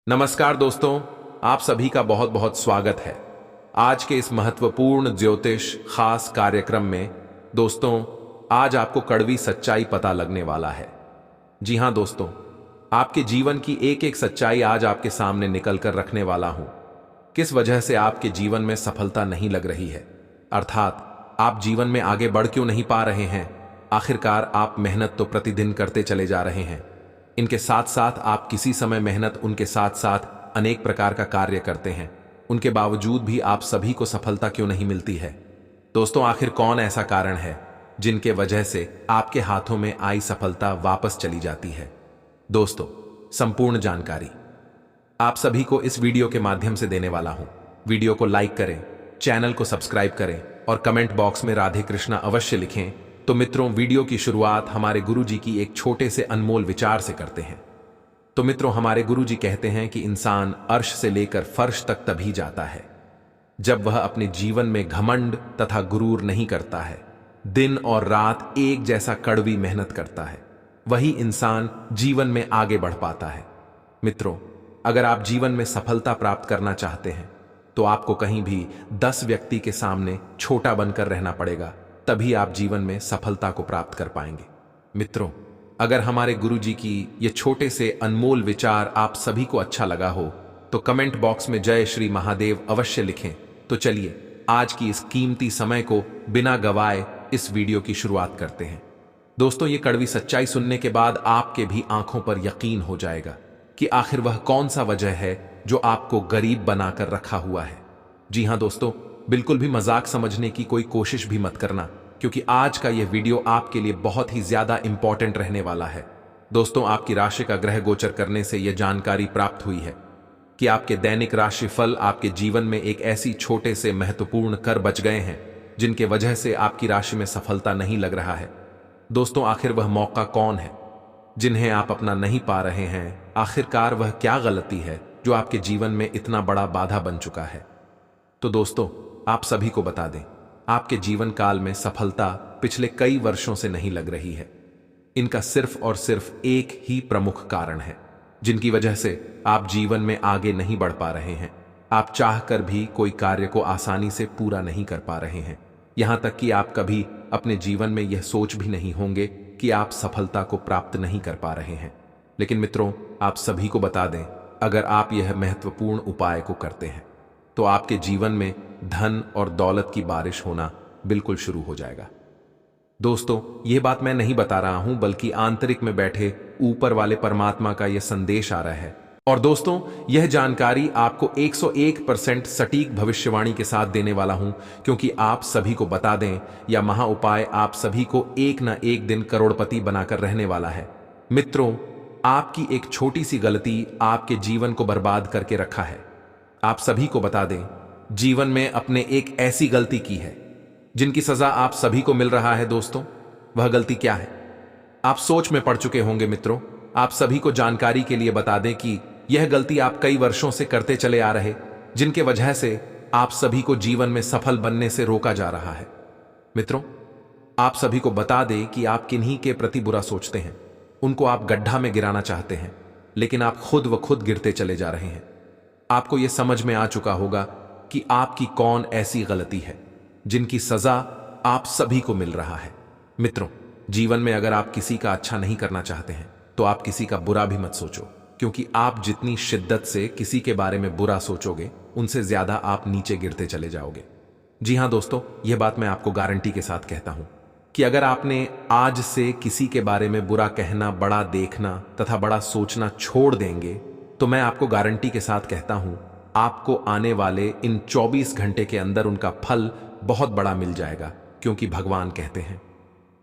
नमस्कार दोस्तों, आप सभी का बहुत बहुत स्वागत है आज के इस महत्वपूर्ण ज्योतिष खास कार्यक्रम में। दोस्तों, आज आपको कड़वी सच्चाई पता लगने वाला है। जी हां दोस्तों, आपके जीवन की एक एक सच्चाई आज आपके सामने निकल कर रखने वाला हूं। किस वजह से आपके जीवन में सफलता नहीं लग रही है, अर्थात आप जीवन में आगे बढ़ क्यों नहीं पा रहे हैं। आखिरकार आप मेहनत तो प्रतिदिन करते चले जा रहे हैं, इनके साथ साथ आप किसी समय मेहनत उनके साथ साथ अनेक प्रकार का कार्य करते हैं, उनके बावजूद भी आप सभी को सफलता क्यों नहीं मिलती है। दोस्तों, आखिर कौन ऐसा कारण है जिनके वजह से आपके हाथों में आई सफलता वापस चली जाती है। दोस्तों, संपूर्ण जानकारी आप सभी को इस वीडियो के माध्यम से देने वाला हूं। वीडियो को लाइक करें, चैनल को सब्सक्राइब करें और कमेंट बॉक्स में राधे कृष्णा अवश्य लिखें। तो मित्रों, वीडियो की शुरुआत हमारे गुरुजी की एक छोटे से अनमोल विचार से करते हैं। तो मित्रों, हमारे गुरुजी कहते हैं कि इंसान अर्श से लेकर फर्श तक तभी जाता है जब वह अपने जीवन में घमंड तथा गुरूर नहीं करता है, दिन और रात एक जैसा कड़वी मेहनत करता है, वही इंसान जीवन में आगे बढ़ पाता है। मित्रों, अगर आप जीवन में सफलता प्राप्त करना चाहते हैं तो आपको कहीं भी 10 व्यक्ति के सामने छोटा बनकर रहना पड़ेगा, तभी आप जीवन में सफलता को प्राप्त कर पाएंगे। मित्रों, अगर हमारे गुरुजी की ये छोटे से अनमोल विचार आप सभी को अच्छा लगा हो तो कमेंट बॉक्स में जय श्री महादेव अवश्य लिखें। तो चलिए आज की इस कीमती समय को बिना गवाए इस वीडियो की शुरुआत करते हैं। दोस्तों, ये कड़वी सच्चाई सुनने के बाद आपके भी आंखों पर यकीन हो जाएगा कि आखिर वह कौन सा वजह है जो आपको गरीब बनाकर रखा हुआ है। जी हां दोस्तों, बिल्कुल भी मजाक समझने की कोई कोशिश भी मत करना, क्योंकि आज का यह वीडियो आपके लिए बहुत ही ज्यादा इंपॉर्टेंट रहने वाला है। दोस्तों, आपकी राशि का ग्रह गोचर करने से यह जानकारी प्राप्त हुई है कि आपके दैनिक राशिफल आपके जीवन में एक ऐसी छोटे से महत्वपूर्ण कर बच गए हैं जिनके वजह से आपकी राशि में सफलता नहीं लग रहा है। दोस्तों, आखिर वह मौका कौन है जिन्हें आप अपना नहीं पा रहे हैं। आखिरकार वह क्या गलती है जो आपके जीवन में इतना बड़ा बाधा बन चुका है। तो दोस्तों, आप सभी को बता दें, आपके जीवन काल में सफलता पिछले कई वर्षों से नहीं लग रही है। इनका सिर्फ और सिर्फ एक ही प्रमुख कारण है जिनकी वजह से आप जीवन में आगे नहीं बढ़ पा रहे हैं। आप चाहकर भी कोई कार्य को आसानी से पूरा नहीं कर पा रहे हैं। यहां तक कि आप कभी अपने जीवन में यह सोच भी नहीं होंगे कि आप सफलता को प्राप्त नहीं कर पा रहे हैं। लेकिन मित्रों, आप सभी को बता दें, अगर आप यह महत्वपूर्ण उपाय को करते हैं तो आपके जीवन में धन और दौलत की बारिश होना बिल्कुल शुरू हो जाएगा। दोस्तों, यह बात मैं नहीं बता रहा हूं, बल्कि आंतरिक में बैठे ऊपर वाले परमात्मा का यह संदेश आ रहा है। और दोस्तों, यह जानकारी आपको 101% सटीक भविष्यवाणी के साथ देने वाला हूं, क्योंकि आप सभी को बता दें, यह महा उपाय आप सभी को एक ना एक दिन करोड़पति बनाकर रहने वाला है। मित्रों, आपकी एक छोटी सी गलती आपके जीवन को बर्बाद करके रखा है। आप सभी को बता दें, जीवन में अपने एक ऐसी गलती की है जिनकी सजा आप सभी को मिल रहा है। दोस्तों, वह गलती क्या है? आप सोच में पड़ चुके होंगे। मित्रों, आप सभी को जानकारी के लिए बता दें कि यह गलती आप कई वर्षों से करते चले आ रहे, जिनके वजह से आप सभी को जीवन में सफल बनने से रोका जा रहा है। मित्रों, आप सभी को बता दें कि आप किन्हीं के प्रति बुरा सोचते हैं, उनको आप गड्ढा में गिराना चाहते हैं, लेकिन आप खुद व खुद गिरते चले जा रहे हैं। आपको यह समझ में आ चुका होगा कि आपकी कौन ऐसी गलती है जिनकी सजा आप सभी को मिल रहा है। मित्रों, जीवन में अगर आप किसी का अच्छा नहीं करना चाहते हैं तो आप किसी का बुरा भी मत सोचो, क्योंकि आप जितनी शिद्दत से किसी के बारे में बुरा सोचोगे, उनसे ज्यादा आप नीचे गिरते चले जाओगे। जी हां दोस्तों, यह बात मैं आपको गारंटी के साथ कहता हूं कि अगर आपने आज से किसी के बारे में बुरा कहना, बड़ा देखना तथा बड़ा सोचना छोड़ देंगे, तो मैं आपको गारंटी के साथ कहता हूं, आपको आने वाले इन 24 घंटे के अंदर उनका फल बहुत बड़ा मिल जाएगा। क्योंकि भगवान कहते हैं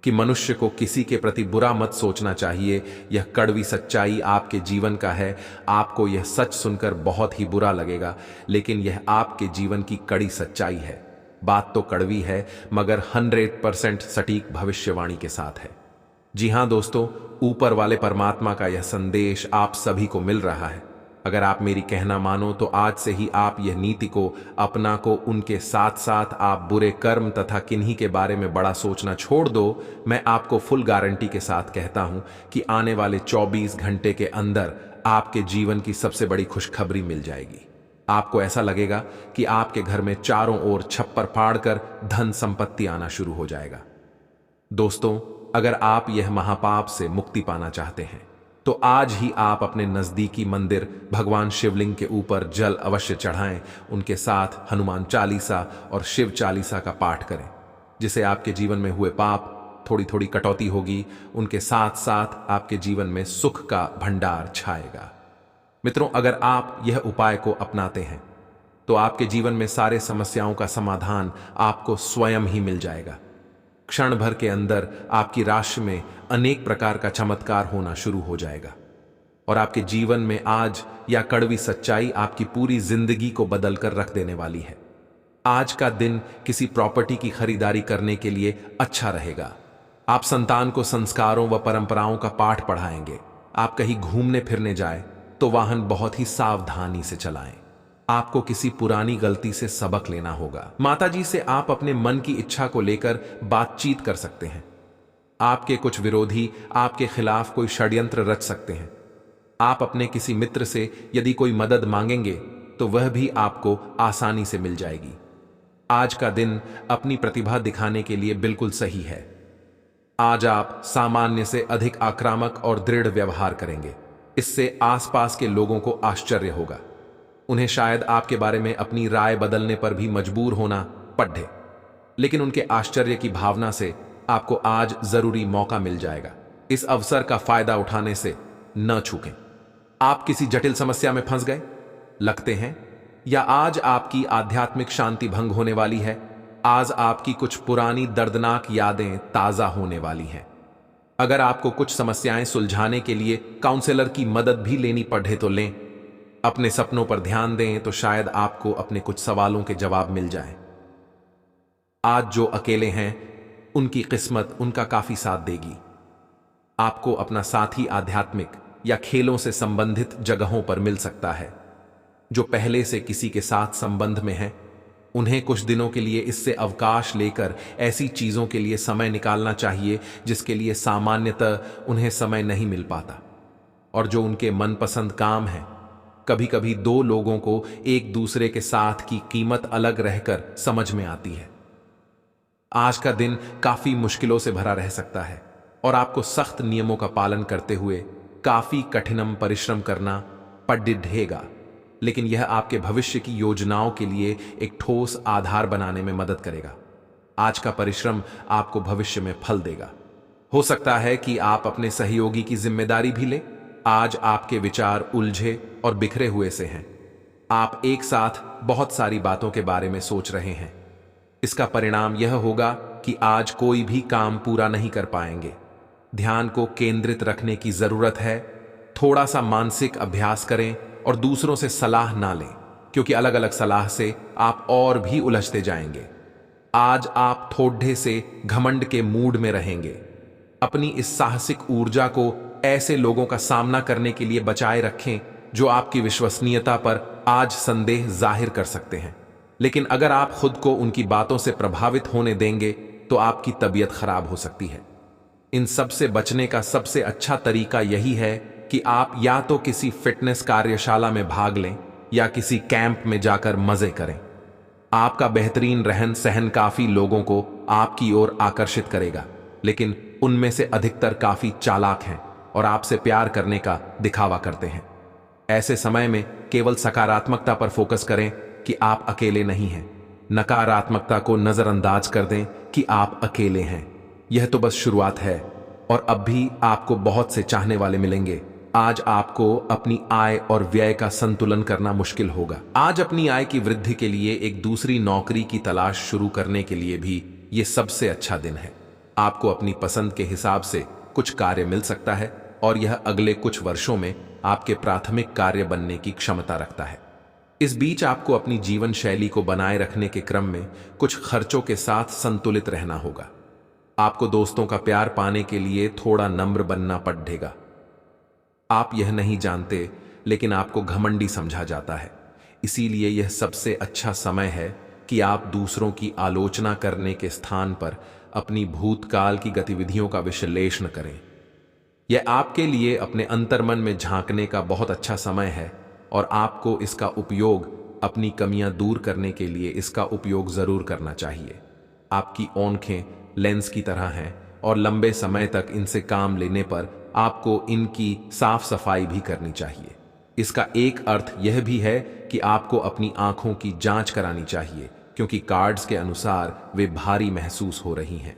कि मनुष्य को किसी के प्रति बुरा मत सोचना चाहिए। यह कड़वी सच्चाई आपके जीवन का है। आपको यह सच सुनकर बहुत ही बुरा लगेगा, लेकिन यह आपके जीवन की कड़ी सच्चाई है। बात तो कड़वी है, मगर 100% सटीक भविष्यवाणी के साथ है। जी हां दोस्तों, ऊपर वाले परमात्मा का यह संदेश आप सभी को मिल रहा है। अगर आप मेरी कहना मानो तो आज से ही आप यह नीति को अपना को, उनके साथ साथ आप बुरे कर्म तथा किन्हीं के बारे में बड़ा सोचना छोड़ दो। मैं आपको फुल गारंटी के साथ कहता हूं कि आने वाले 24 घंटे के अंदर आपके जीवन की सबसे बड़ी खुशखबरी मिल जाएगी। आपको ऐसा लगेगा कि आपके घर में चारों ओर छप्पर फाड़कर धन संपत्ति आना शुरू हो जाएगा। दोस्तों, अगर आप यह महापाप से मुक्ति पाना चाहते हैं तो आज ही आप अपने नजदीकी मंदिर भगवान शिवलिंग के ऊपर जल अवश्य चढ़ाएं। उनके साथ हनुमान चालीसा और शिव चालीसा का पाठ करें, जिससे आपके जीवन में हुए पाप थोड़ी थोड़ी कटौती होगी। उनके साथ साथ आपके जीवन में सुख का भंडार छाएगा। मित्रों, अगर आप यह उपाय को अपनाते हैं तो आपके जीवन में सारे समस्याओं का समाधान आपको स्वयं ही मिल जाएगा। क्षण भर के अंदर आपकी राशि में अनेक प्रकार का चमत्कार होना शुरू हो जाएगा और आपके जीवन में आज या कड़वी सच्चाई आपकी पूरी जिंदगी को बदलकर रख देने वाली है। आज का दिन किसी प्रॉपर्टी की खरीदारी करने के लिए अच्छा रहेगा। आप संतान को संस्कारों व परंपराओं का पाठ पढ़ाएंगे। आप कहीं घूमने फिरने जाए तो वाहन बहुत ही सावधानी से चलाएं। आपको किसी पुरानी गलती से सबक लेना होगा। माताजी से आप अपने मन की इच्छा को लेकर बातचीत कर सकते हैं। आपके कुछ विरोधी आपके खिलाफ कोई षड्यंत्र रच सकते हैं। आप अपने किसी मित्र से यदि कोई मदद मांगेंगे तो वह भी आपको आसानी से मिल जाएगी। आज का दिन अपनी प्रतिभा दिखाने के लिए बिल्कुल सही है। आज आप सामान्य से अधिक आक्रामक और दृढ़ व्यवहार करेंगे। इससे आसपास के लोगों को आश्चर्य होगा। उन्हें शायद आपके बारे में अपनी राय बदलने पर भी मजबूर होना पड़े, लेकिन उनके आश्चर्य की भावना से आपको आज जरूरी मौका मिल जाएगा। इस अवसर का फायदा उठाने से न चूकें। आप किसी जटिल समस्या में फंस गए लगते हैं, या आज आपकी आध्यात्मिक शांति भंग होने वाली है। आज आपकी कुछ पुरानी दर्दनाक यादें ताजा होने वाली हैं। अगर आपको कुछ समस्याएं सुलझाने के लिए काउंसलर की मदद भी लेनी पड़े तो लें। अपने सपनों पर ध्यान दें तो शायद आपको अपने कुछ सवालों के जवाब मिल जाएं। आज जो अकेले हैं उनकी किस्मत उनका काफी साथ देगी। आपको अपना साथी आध्यात्मिक या खेलों से संबंधित जगहों पर मिल सकता है। जो पहले से किसी के साथ संबंध में हैं, उन्हें कुछ दिनों के लिए इससे अवकाश लेकर ऐसी चीजों के लिए समय निकालना चाहिए जिसके लिए सामान्यतः उन्हें समय नहीं मिल पाता। और जो उनके मनपसंद काम है, कभी कभी दो लोगों को एक दूसरे के साथ की कीमत अलग रहकर समझ में आती है। आज का दिन काफी मुश्किलों से भरा रह सकता है और आपको सख्त नियमों का पालन करते हुए काफी कठिनम परिश्रम करना पड़ेगा, लेकिन यह आपके भविष्य की योजनाओं के लिए एक ठोस आधार बनाने में मदद करेगा। आज का परिश्रम आपको भविष्य में फल देगा। हो सकता है कि आप अपने सहयोगी की जिम्मेदारी भी लें। आज आपके विचार उलझे और बिखरे हुए से हैं। आप एक साथ बहुत सारी बातों के बारे में सोच रहे हैं। इसका परिणाम यह होगा कि आज कोई भी काम पूरा नहीं कर पाएंगे। ध्यान को केंद्रित रखने की जरूरत है। थोड़ा सा मानसिक अभ्यास करें और दूसरों से सलाह ना लें, क्योंकि अलग अलग सलाह से आप और भी उलझते जाएंगे। आज आप थोड़े से घमंड के मूड में रहेंगे। अपनी इस साहसिक ऊर्जा को ऐसे लोगों का सामना करने के लिए बचाए रखें जो आपकी विश्वसनीयता पर आज संदेह जाहिर कर सकते हैं, लेकिन अगर आप खुद को उनकी बातों से प्रभावित होने देंगे तो आपकी तबीयत खराब हो सकती है। इन सब से बचने का सबसे अच्छा तरीका यही है कि आप या तो किसी फिटनेस कार्यशाला में भाग लें या किसी कैंप में जाकर मजे करें। आपका बेहतरीन रहन सहन काफी लोगों को आपकी ओर आकर्षित करेगा, लेकिन उनमें से अधिकतर काफी चालाक हैं और आपसे प्यार करने का दिखावा करते हैं। ऐसे समय में केवल सकारात्मकता पर फोकस करें कि आप अकेले नहीं हैं। नकारात्मकता को नजरअंदाज कर दें कि आप अकेले हैं। यह तो बस शुरुआत है और अब भी आपको बहुत से चाहने वाले मिलेंगे। आज आपको अपनी आय और व्यय का संतुलन करना मुश्किल होगा। आज अपनी आय की वृद्धि के लिए एक दूसरी नौकरी की तलाश शुरू करने के लिए भी यह सबसे अच्छा दिन है। आपको अपनी पसंद के हिसाब से कुछ कार्य मिल सकता है और यह अगले कुछ वर्षों में आपके प्राथमिक कार्य बनने की क्षमता रखता है। इस बीच आपको अपनी जीवन शैली को बनाए रखने के क्रम में कुछ खर्चों के साथ संतुलित रहना होगा। आपको दोस्तों का प्यार पाने के लिए थोड़ा नम्र बनना पड़ेगा। आप यह नहीं जानते, लेकिन आपको घमंडी समझा जाता है। इसीलिए यह सबसे अच्छा समय है कि आप दूसरों की आलोचना करने के स्थान पर अपनी भूतकाल की गतिविधियों का विश्लेषण करें। यह आपके लिए अपने अंतर्मन में झांकने का बहुत अच्छा समय है और आपको इसका उपयोग अपनी कमियां दूर करने के लिए इसका उपयोग जरूर करना चाहिए। आपकी आंखें लेंस की तरह हैं और लंबे समय तक इनसे काम लेने पर आपको इनकी साफ सफाई भी करनी चाहिए। इसका एक अर्थ यह भी है कि आपको अपनी आंखों की जांच करानी चाहिए, क्योंकि कार्ड्स के अनुसार वे भारी महसूस हो रही हैं।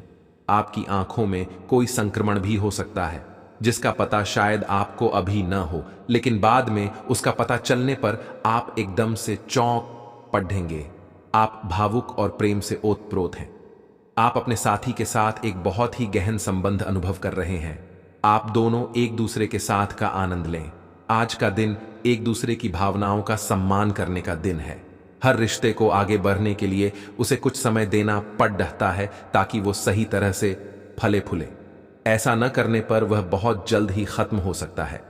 आपकी आंखों में कोई संक्रमण भी हो सकता है, जिसका पता शायद आपको अभी न हो, लेकिन बाद में उसका पता चलने पर आप एकदम से चौंक पड़ेंगे। आप भावुक और प्रेम से ओतप्रोत हैं। आप अपने साथी के साथ एक बहुत ही गहन संबंध अनुभव कर रहे हैं। आप दोनों एक दूसरे के साथ का आनंद लें। आज का दिन एक दूसरे की भावनाओं का सम्मान करने का दिन है। हर रिश्ते को आगे बढ़ने के लिए उसे कुछ समय देना पड़ रहता है ताकि वो सही तरह से फले फूले। ऐसा न करने पर वह बहुत जल्द ही खत्म हो सकता है।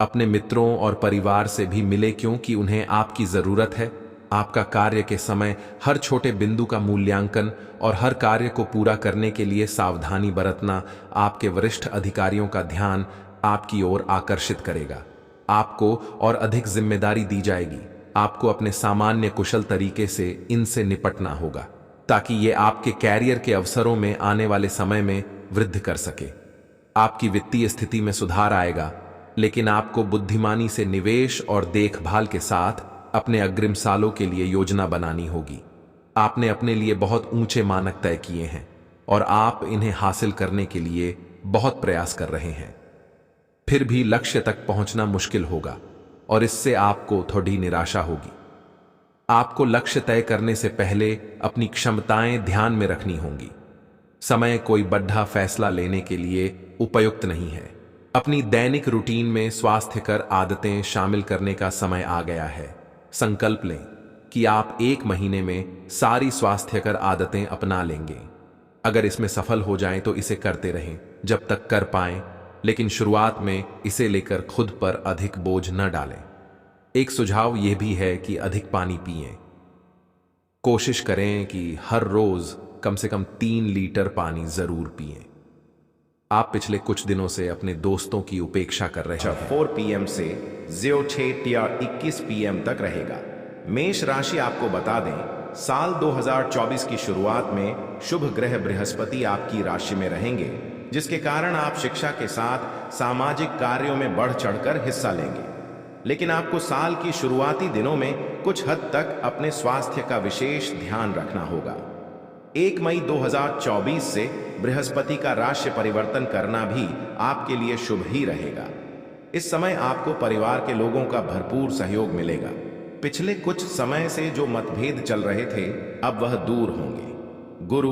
अपने मित्रों और परिवार से भी मिले, क्योंकि उन्हें आपकी जरूरत है। आपका कार्य के समय हर छोटे बिंदु का मूल्यांकन और हर कार्य को पूरा करने के लिए सावधानी बरतना आपके वरिष्ठ अधिकारियों का ध्यान आपकी ओर आकर्षित करेगा। आपको और अधिक जिम्मेदारी दी जाएगी। आपको अपने सामान्य कुशल तरीके से इनसे निपटना होगा ताकि ये आपके कैरियर के अवसरों में आने वाले समय में वृद्धि कर सके। आपकी वित्तीय स्थिति में सुधार आएगा, लेकिन आपको बुद्धिमानी से निवेश और देखभाल के साथ अपने अग्रिम सालों के लिए योजना बनानी होगी। आपने अपने लिए बहुत ऊंचे मानक तय किए हैं और आप इन्हें हासिल करने के लिए बहुत प्रयास कर रहे हैं। फिर भी लक्ष्य तक पहुंचना मुश्किल होगा और इससे आपको थोड़ी निराशा होगी। आपको लक्ष्य तय करने से पहले अपनी क्षमताएं ध्यान में रखनी होंगी। समय कोई बड़ा फैसला लेने के लिए उपयुक्त नहीं है। अपनी दैनिक रूटीन में स्वास्थ्यकर आदतें शामिल करने का समय आ गया है। संकल्प लें कि आप 1 महीने में सारी स्वास्थ्यकर आदतें अपना लेंगे। अगर इसमें सफल हो जाएं तो इसे करते रहें जब तक कर पाएं, लेकिन शुरुआत में इसे लेकर खुद पर अधिक बोझ न डालें। एक सुझाव यह भी है कि अधिक पानी पिएं। कोशिश करें कि हर रोज कम से कम 3 लीटर पानी जरूर पिएं। आप पिछले कुछ दिनों से अपने दोस्तों की उपेक्षा कर रहे हैं। 4 PM से 06 या 21 PM तक रहेगा। मेष राशि आपको बता दें, साल 2024 की शुरुआत में शुभ ग्रह बृहस्पति आपकी राशि में रहेंगे, जिसके कारण आप शिक्षा के साथ सामाजिक कार्यों में बढ़ चढ़कर हिस्सा लेंगे। लेकिन आपको साल की शुरुआती दिनों में कुछ हद तक अपने स्वास्थ्य का विशेष ध्यान रखना होगा। 1 मई 2024 से बृहस्पति का राशि परिवर्तन करना भी आपके लिए शुभ ही रहेगा। इस समय आपको परिवार के लोगों का भरपूर सहयोग मिलेगा। पिछले कुछ समय से जो मतभेद चल रहे थे, अब वह दूर होंगे। गुरु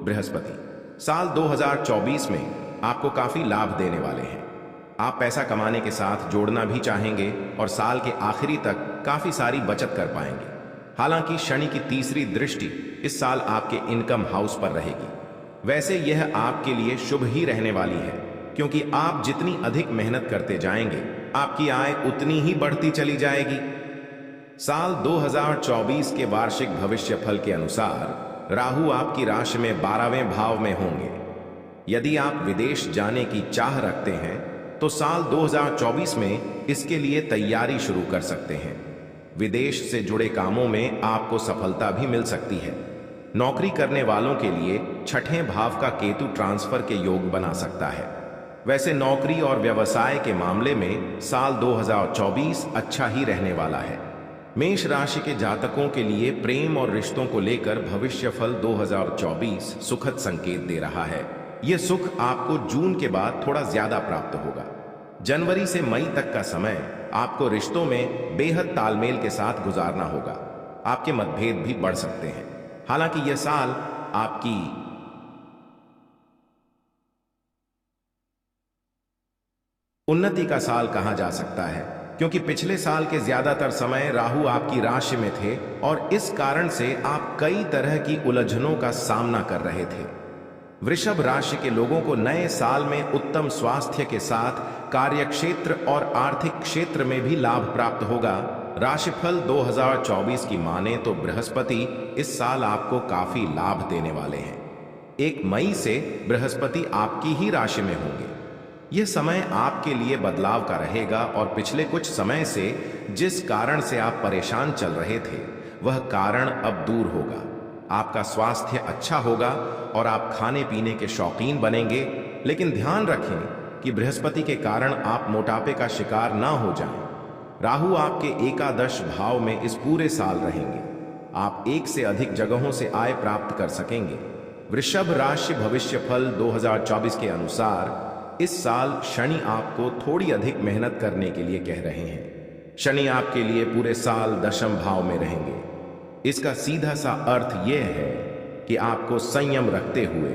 बृहस्पति साल 2024 में आपको काफी लाभ देने वाले हैं। आप पैसा कमाने के साथ जोड़ना भी चाहेंगे और साल के आखिरी तक काफी सारी बचत कर पाएंगे। हालांकि शनि की तीसरी दृष्टि इस साल आपके इनकम हाउस पर रहेगी। वैसे यह आपके लिए शुभ ही रहने वाली है, क्योंकि आप जितनी अधिक मेहनत करते जाएंगे, आपकी आय उतनी ही बढ़ती चली जाएगी। साल 2024 के वार्षिक भविष्यफल के अनुसार राहु आपकी राशि में 12वें भाव में होंगे। यदि आप विदेश जाने की चाह रखते हैं तो साल 2024 में इसके लिए तैयारी शुरू कर सकते हैं। विदेश से जुड़े कामों में आपको सफलता भी मिल सकती है। नौकरी करने वालों के लिए 6ठे भाव का केतु ट्रांसफर के योग बना सकता है। वैसे नौकरी और व्यवसाय के मामले में साल 2024 अच्छा ही रहने वाला है। मेष राशि के जातकों के लिए प्रेम और रिश्तों को लेकर भविष्यफल 2024 सुखद संकेत दे रहा है। यह सुख आपको जून के बाद थोड़ा ज्यादा प्राप्त होगा। जनवरी से मई तक का समय आपको रिश्तों में बेहद तालमेल के साथ गुजारना होगा। आपके मतभेद भी बढ़ सकते हैं। हालांकि यह साल आपकी उन्नति का साल कहा जा सकता है, क्योंकि पिछले साल के ज्यादातर समय राहु आपकी राशि में थे और इस कारण से आप कई तरह की उलझनों का सामना कर रहे थे। वृषभ राशि के लोगों को नए साल में उत्तम स्वास्थ्य के साथ कार्यक्षेत्र और आर्थिक क्षेत्र में भी लाभ प्राप्त होगा। राशिफल 2024 की माने तो बृहस्पति इस साल आपको काफी लाभ देने वाले हैं। 1 मई से बृहस्पति आपकी ही राशि में होंगे। यह समय आपके लिए बदलाव का रहेगा और पिछले कुछ समय से जिस कारण से आप परेशान चल रहे थे वह कारण अब दूर होगा। आपका स्वास्थ्य अच्छा होगा और आप खाने पीने के शौकीन बनेंगे, लेकिन ध्यान रखें कि बृहस्पति के कारण आप मोटापे का शिकार ना हो जाएं। राहु आपके एकादश भाव में इस पूरे साल रहेंगे। आप एक से अधिक जगहों से आय प्राप्त कर सकेंगे। वृषभ राशि भविष्यफल 2024 के अनुसार इस साल शनि आपको थोड़ी अधिक मेहनत करने के लिए कह रहे हैं। शनि आपके लिए पूरे साल दशम भाव में रहेंगे। इसका सीधा सा अर्थ यह है कि आपको संयम रखते हुए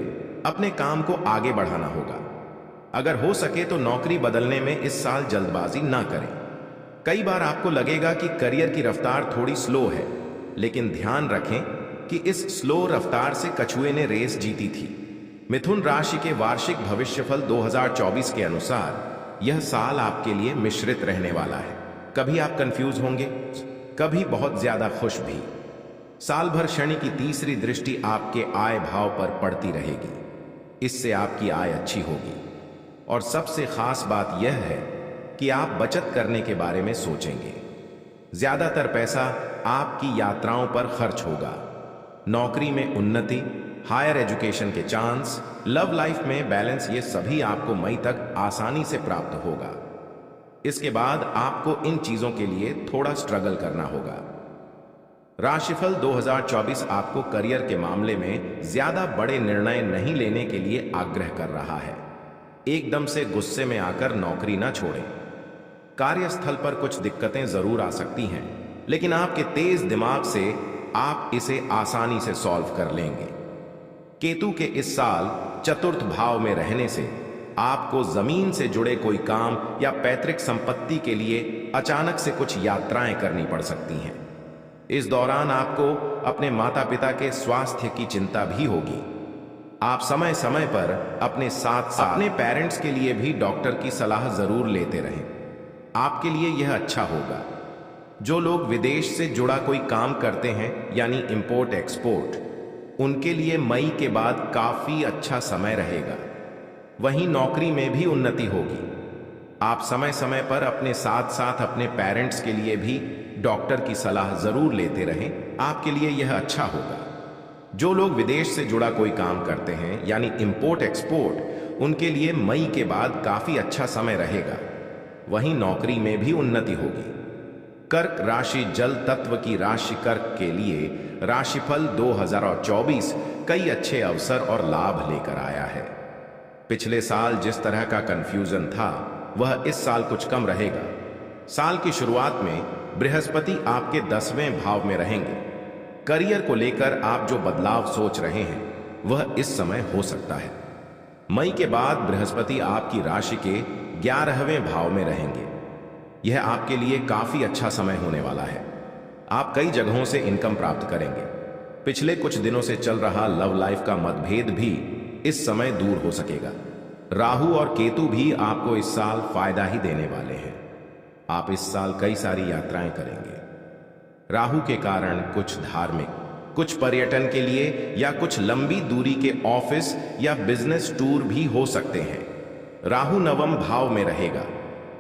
अपने काम को आगे बढ़ाना होगा। अगर हो सके तो नौकरी बदलने में इस साल जल्दबाजी ना करें। कई बार आपको लगेगा कि करियर की रफ्तार थोड़ी स्लो है, लेकिन ध्यान रखें कि इस स्लो रफ्तार से कछुए ने रेस जीती थी। मिथुन राशि के वार्षिक भविष्यफल 2024 के अनुसार यह साल आपके लिए मिश्रित रहने वाला है। कभी आप कंफ्यूज होंगे, कभी बहुत ज्यादा खुश भी। साल भर शनि की तीसरी दृष्टि आपके आय भाव पर पड़ती रहेगी। इससे आपकी आय अच्छी होगी और सबसे खास बात यह है कि आप बचत करने के बारे में सोचेंगे। ज्यादातर पैसा आपकी यात्राओं पर खर्च होगा। नौकरी में उन्नति, हायर एजुकेशन के चांस, लव लाइफ में बैलेंस, ये सभी आपको मई तक आसानी से प्राप्त होगा। इसके बाद आपको इन चीजों के लिए थोड़ा स्ट्रगल करना होगा। राशिफल 2024 आपको करियर के मामले में ज्यादा बड़े निर्णय नहीं लेने के लिए आग्रह कर रहा है। एकदम से गुस्से में आकर नौकरी ना छोड़ें। कार्यस्थल पर कुछ दिक्कतें जरूर आ सकती हैं, लेकिन आपके तेज दिमाग से आप इसे आसानी से सॉल्व कर लेंगे। केतु के इस साल चतुर्थ भाव में रहने से आपको जमीन से जुड़े कोई काम या पैतृक संपत्ति के लिए अचानक से कुछ यात्राएं करनी पड़ सकती हैं। इस दौरान आपको अपने माता पिता के स्वास्थ्य की चिंता भी होगी। आप समय समय पर अपने साथ अपने पेरेंट्स के लिए भी डॉक्टर की सलाह जरूर लेते रहें। आपके लिए यह अच्छा होगा। जो लोग विदेश से जुड़ा कोई काम करते हैं यानी इंपोर्ट एक्सपोर्ट, उनके लिए मई के बाद काफी अच्छा समय रहेगा। वहीं नौकरी में भी उन्नति होगी। आप समय समय पर अपने साथ साथ अपने पेरेंट्स के लिए भी डॉक्टर की सलाह जरूर लेते रहें। आपके लिए यह अच्छा होगा। जो लोग विदेश से जुड़ा कोई काम करते हैं यानी इंपोर्ट एक्सपोर्ट, उनके लिए मई के बाद काफी अच्छा समय रहेगा। वहीं नौकरी में भी उन्नति होगी। कर्क राशि जल तत्व की राशि कर्क के लिए राशिफल 2024 कई अच्छे अवसर और लाभ लेकर आया है। पिछले साल जिस तरह का कंफ्यूजन था वह इस साल कुछ कम रहेगा। साल की शुरुआत में बृहस्पति आपके 10वें भाव में रहेंगे। करियर को लेकर आप जो बदलाव सोच रहे हैं वह इस समय हो सकता है। मई के बाद बृहस्पति आपकी राशि के 11वें भाव में रहेंगे। यह आपके लिए काफी अच्छा समय होने वाला है। आप कई जगहों से इनकम प्राप्त करेंगे। पिछले कुछ दिनों से चल रहा लव लाइफ का मतभेद भी इस समय दूर हो सकेगा। राहु और केतु भी आपको इस साल फायदा ही देने वाले हैं। आप इस साल कई सारी यात्राएं करेंगे। राहु के कारण कुछ धार्मिक, कुछ पर्यटन के लिए या कुछ लंबी दूरी के ऑफिस या बिजनेस टूर भी हो सकते हैं। राहु 9वें भाव में रहेगा,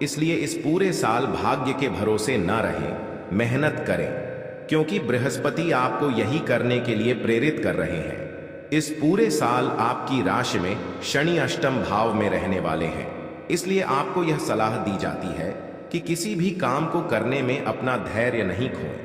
इसलिए इस पूरे साल भाग्य के भरोसे न रहें, मेहनत करें, क्योंकि बृहस्पति आपको यही करने के लिए प्रेरित कर रहे हैं। इस पूरे साल आपकी राशि में शनि अष्टम भाव में रहने वाले हैं, इसलिए आपको यह सलाह दी जाती है कि किसी भी काम को करने में अपना धैर्य नहीं खोएं।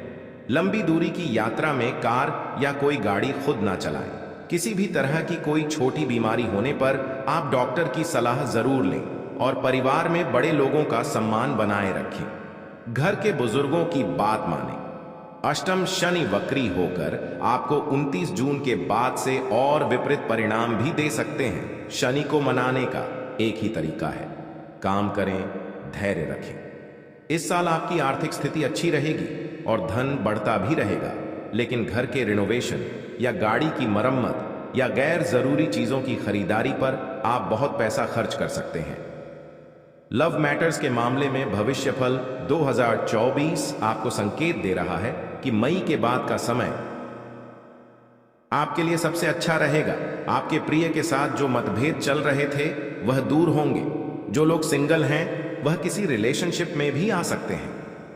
लंबी दूरी की यात्रा में कार या कोई गाड़ी खुद ना चलाएं। किसी भी तरह की कोई छोटी बीमारी होने पर आप डॉक्टर की सलाह जरूर लें और परिवार में बड़े लोगों का सम्मान बनाए रखें। घर के बुजुर्गों की बात मानें। अष्टम शनि वक्री होकर आपको 29 जून के बाद से और विपरीत परिणाम भी दे सकते हैं। शनि को मनाने का एक ही तरीका है, काम करें, धैर्य रखें। इस साल आपकी आर्थिक स्थिति अच्छी रहेगी और धन बढ़ता भी रहेगा, लेकिन घर के रिनोवेशन या गाड़ी की मरम्मत या गैर जरूरी चीजों की खरीदारी पर आप बहुत पैसा खर्च कर सकते हैं। लव मैटर्स के मामले में भविष्यफल 2024 आपको संकेत दे रहा है कि मई के बाद का समय आपके लिए सबसे अच्छा रहेगा। आपके प्रिय के साथ जो मतभेद चल रहे थे वह दूर होंगे। जो लोग सिंगल हैं वह किसी रिलेशनशिप में भी आ सकते हैं।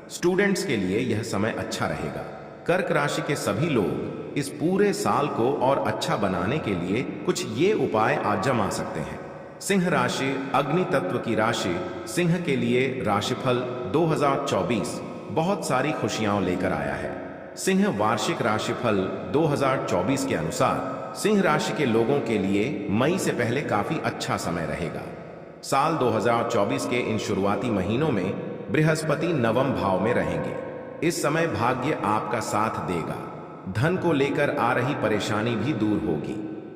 स्टूडेंट्स के लिए यह समय अच्छा रहेगा। कर्क राशि के सभी लोग इस पूरे साल को और अच्छा बनाने के लिए कुछ ये उपाय आजमा सकते हैं। सिंह राशि अग्नि तत्व की राशि, सिंह के लिए राशिफल 2024 बहुत सारी खुशियां लेकर आया है। सिंह वार्षिक राशिफल 2024 के अनुसार सिंह राशि के लोगों के लिए मई से पहले काफी अच्छा समय रहेगा। साल 2024 के इन शुरुआती महीनों में बृहस्पति नवम भाव में रहेंगे। इस समय भाग्य आपका साथ देगा। धन को लेकर आ रही परेशानी भी दूर होगी।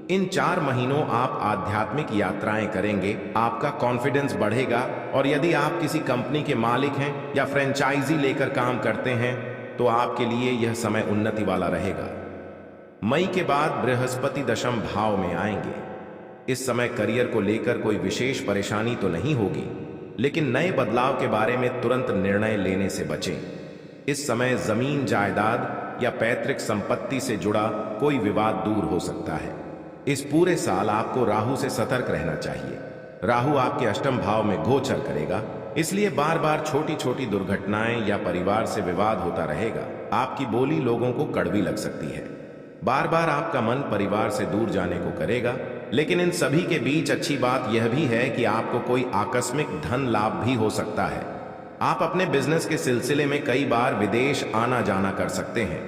इन 4 महीनों आप आध्यात्मिक यात्राएं करेंगे, आपका कॉन्फिडेंस बढ़ेगा और यदि आप किसी कंपनी के मालिक हैं या फ्रेंचाइजी लेकर काम करते हैं तो आपके लिए यह समय उन्नति वाला रहेगा। मई के बाद बृहस्पति दशम भाव में आएंगे। इस समय करियर को लेकर कोई विशेष परेशानी तो नहीं होगी, लेकिन नए बदलाव के बारे में तुरंत निर्णय लेने से बचें। इस समय जमीन जायदाद या पैतृक संपत्ति से जुड़ा कोई विवाद दूर हो सकता है। इस पूरे साल आपको राहु से सतर्क रहना चाहिए। राहु आपके अष्टम भाव में गोचर करेगा, इसलिए बार बार छोटी छोटी दुर्घटनाएं या परिवार से विवाद होता रहेगा। आपकी बोली लोगों को कड़वी लग सकती है। बार बार आपका मन परिवार से दूर जाने को करेगा, लेकिन इन सभी के बीच अच्छी बात यह भी है कि आपको कोई आकस्मिक धन लाभ भी हो सकता है। आप अपने बिजनेस के सिलसिले में कई बार विदेश आना जाना कर सकते हैं।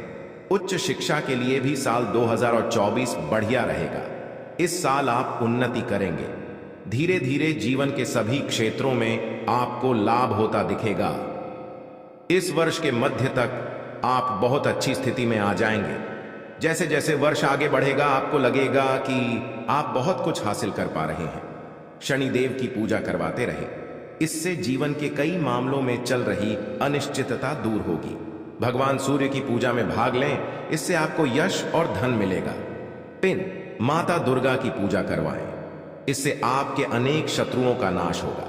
उच्च शिक्षा के लिए भी साल 2024 बढ़िया रहेगा। इस साल आप उन्नति करेंगे। धीरे धीरे जीवन के सभी क्षेत्रों में आपको लाभ होता दिखेगा। इस वर्ष के मध्य तक आप बहुत अच्छी स्थिति में आ जाएंगे। जैसे जैसे वर्ष आगे बढ़ेगा आपको लगेगा कि आप बहुत कुछ हासिल कर पा रहे हैं। शनिदेव की पूजा करवाते रहे, इससे जीवन के कई मामलों में चल रही अनिश्चितता दूर होगी। भगवान सूर्य की पूजा में भाग लें, इससे आपको यश और धन मिलेगा। पिन माता दुर्गा की पूजा करवाएं, इससे आपके अनेक शत्रुओं का नाश होगा।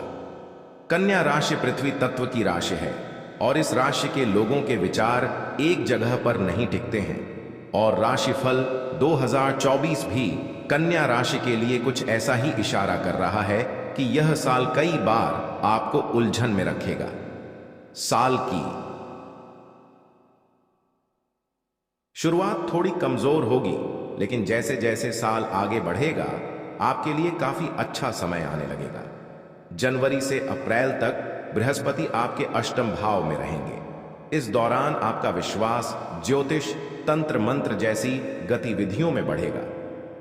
कन्या राशि पृथ्वी तत्व की राशि है और इस राशि के लोगों के विचार एक जगह पर नहीं टिकते हैं और राशिफल 2024 भी कन्या राशि के लिए कुछ ऐसा ही इशारा कर रहा है कि यह साल कई बार आपको उलझन में रखेगा। साल की शुरुआत थोड़ी कमजोर होगी, लेकिन जैसे जैसे साल आगे बढ़ेगा आपके लिए काफी अच्छा समय आने लगेगा। जनवरी से अप्रैल तक बृहस्पति आपके अष्टम भाव में रहेंगे। इस दौरान आपका विश्वास ज्योतिष, तंत्र मंत्र जैसी गतिविधियों में बढ़ेगा।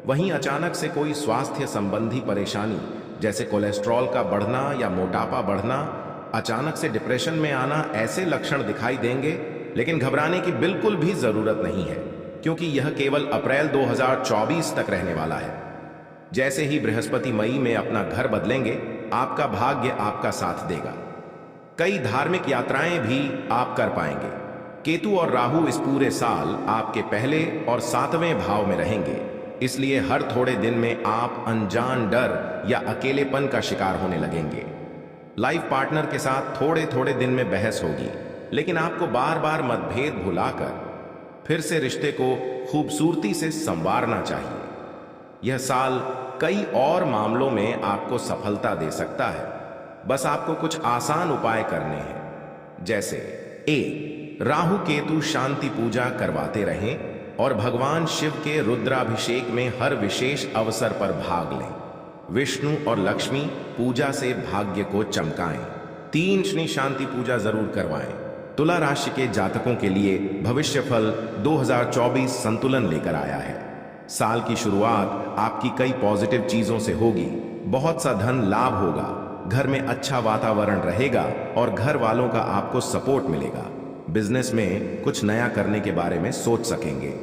वहीं अचानक से कोई स्वास्थ्य संबंधी परेशानी जैसे कोलेस्ट्रॉल का बढ़ना या मोटापा बढ़ना, अचानक से डिप्रेशन में आना, ऐसे लक्षण दिखाई देंगे। लेकिन घबराने की बिल्कुल भी जरूरत नहीं है, क्योंकि यह केवल अप्रैल 2024 तक रहने वाला है। जैसे ही बृहस्पति मई में अपना घर बदलेंगे, आपका भाग्य आपका साथ देगा। कई धार्मिक यात्राएं भी आप कर पाएंगे। केतु और राहु इस पूरे साल आपके पहले और 7वें भाव में रहेंगे, इसलिए हर थोड़े दिन में आप अनजान डर या अकेलेपन का शिकार होने लगेंगे। लाइफ पार्टनर के साथ थोड़े थोड़े दिन में बहस होगी, लेकिन आपको बार बार मतभेद भुलाकर फिर से रिश्ते को खूबसूरती से संवारना चाहिए। यह साल कई और मामलों में आपको सफलता दे सकता है। बस आपको कुछ आसान उपाय करने हैं, जैसे राहु केतु शांति पूजा करवाते रहें और भगवान शिव के रुद्राभिषेक में हर विशेष अवसर पर भाग लें। विष्णु और लक्ष्मी पूजा से भाग्य को चमकाएं। 3 शनि शांति पूजा जरूर करवाएं। तुला राशि के जातकों के लिए भविष्यफल 2024 संतुलन लेकर आया है। साल की शुरुआत आपकी कई पॉजिटिव चीजों से होगी। बहुत सा धन लाभ होगा, घर में अच्छा वातावरण रहेगा और घर वालों का आपको सपोर्ट मिलेगा। बिजनेस में कुछ नया करने के बारे में सोच सकेंगे।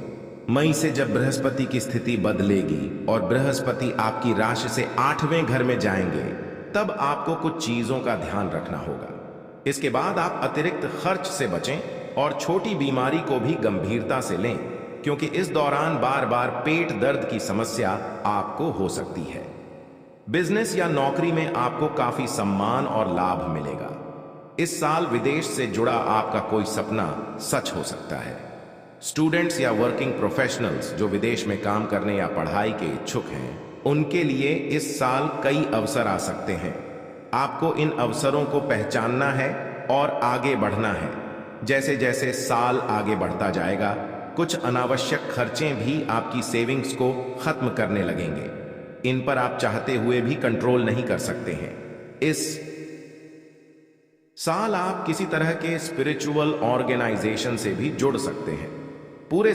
मई से जब बृहस्पति की स्थिति बदलेगी और बृहस्पति आपकी राशि से 8वें घर में जाएंगे, तब आपको कुछ चीजों का ध्यान रखना होगा। इसके बाद आप अतिरिक्त खर्च से बचें और छोटी बीमारी को भी गंभीरता से लें, क्योंकि इस दौरान बार बार पेट दर्द की समस्या आपको हो सकती है। बिजनेस या नौकरी में आपको काफी सम्मान और लाभ मिलेगा। इस साल विदेश से जुड़ा आपका कोई सपना सच हो सकता है। स्टूडेंट्स या वर्किंग प्रोफेशनल्स जो विदेश में काम करने या पढ़ाई के इच्छुक हैं, उनके लिए इस साल कई अवसर आ सकते हैं। आपको इन अवसरों को पहचानना है और आगे बढ़ना है। जैसे जैसे साल आगे बढ़ता जाएगा, कुछ अनावश्यक खर्चे भी आपकी सेविंग्स को खत्म करने लगेंगे। इन पर आप चाहते हुए भी कंट्रोल नहीं कर सकते हैं। इस साल आप किसी तरह के स्पिरिचुअल ऑर्गेनाइजेशन से भी जुड़ सकते हैं।